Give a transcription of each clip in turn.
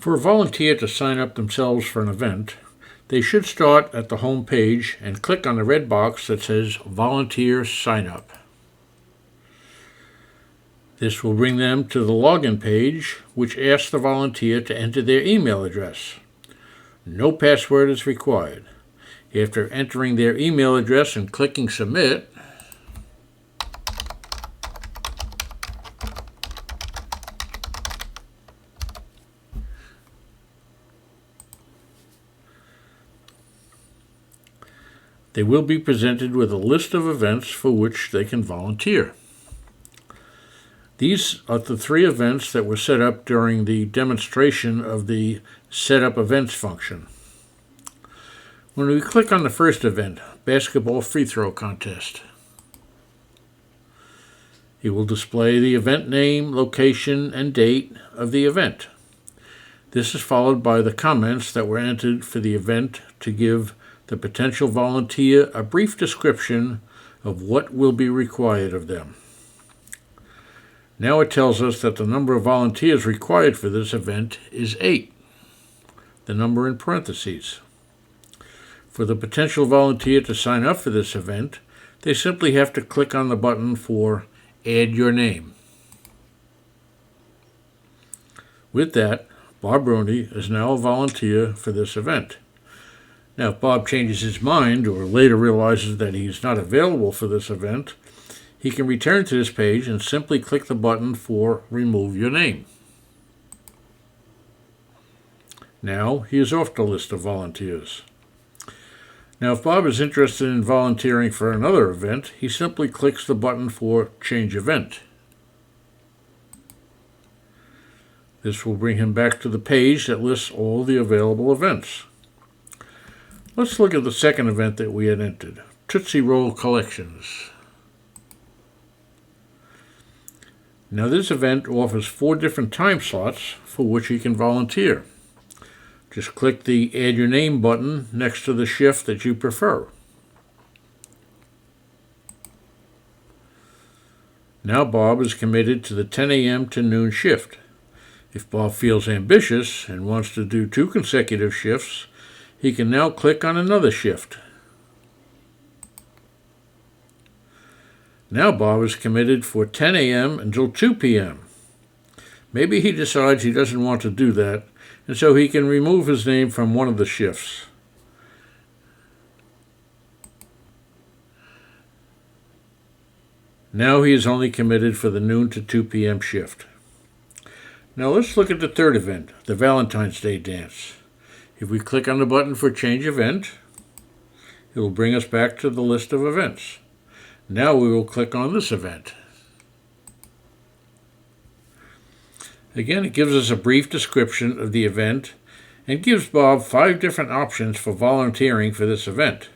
For a volunteer to sign up themselves for an event, they should start at the home page and click on the red box that says Volunteer Sign Up. This will bring them to the login page, which asks the volunteer to enter their email address. No password is required. After entering their email address and clicking Submit, they will be presented with a list of events for which they can volunteer. These are the 3 events that were set up during the demonstration of the Set Up Events function. When we click on the first event, Basketball Free Throw Contest, it will display the event name, location, and date of the event. This is followed by the comments that were entered for the event to give the potential volunteer a brief description of what will be required of them. Now it tells us that the number of volunteers required for this event is 8, the number in parentheses. For the potential volunteer to sign up for this event, they simply have to click on the button for Add Your Name. With that, Bob Rooney is now a volunteer for this event. Now, if Bob changes his mind or later realizes that he's not available for this event, he can return to this page and simply click the button for Remove Your Name. Now he is off the list of volunteers. Now, if Bob is interested in volunteering for another event, he simply clicks the button for Change Event. This will bring him back to the page that lists all the available events. Let's look at the second event that we had entered, Tootsie Roll Collections. Now this event offers 4 different time slots for which you can volunteer. Just click the Add Your Name button next to the shift that you prefer. Now Bob is committed to the 10 a.m. to noon shift. If Bob feels ambitious and wants to do 2 consecutive shifts, he can now click on another shift. Now Bob is committed for 10 a.m. until 2 p.m. Maybe he decides he doesn't want to do that, and so he can remove his name from one of the shifts. Now he is only committed for the noon to 2 p.m. shift. Now let's look at the third event, the Valentine's Day Dance. If we click on the button for Change Event, it will bring us back to the list of events. Now we will click on this event. Again, it gives us a brief description of the event and gives Bob 5 different options for volunteering for this event.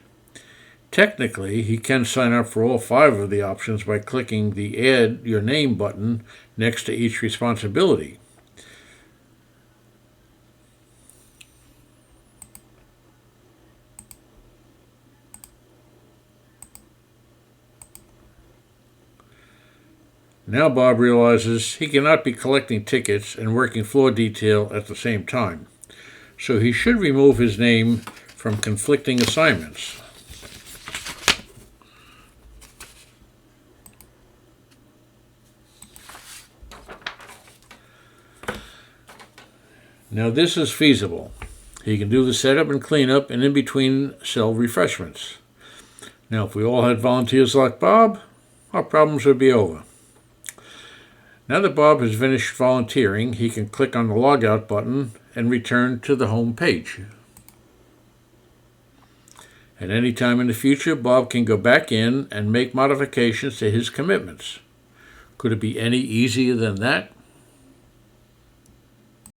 Technically, he can sign up for all 5 of the options by clicking the Add Your Name button next to each responsibility. Now Bob realizes he cannot be collecting tickets and working floor detail at the same time, so he should remove his name from conflicting assignments. Now this is feasible. He can do the setup and cleanup and in between sell refreshments. Now if we all had volunteers like Bob, our problems would be over. Now that Bob has finished volunteering, he can click on the Logout button and return to the home page. At any time in the future, Bob can go back in and make modifications to his commitments. Could it be any easier than that?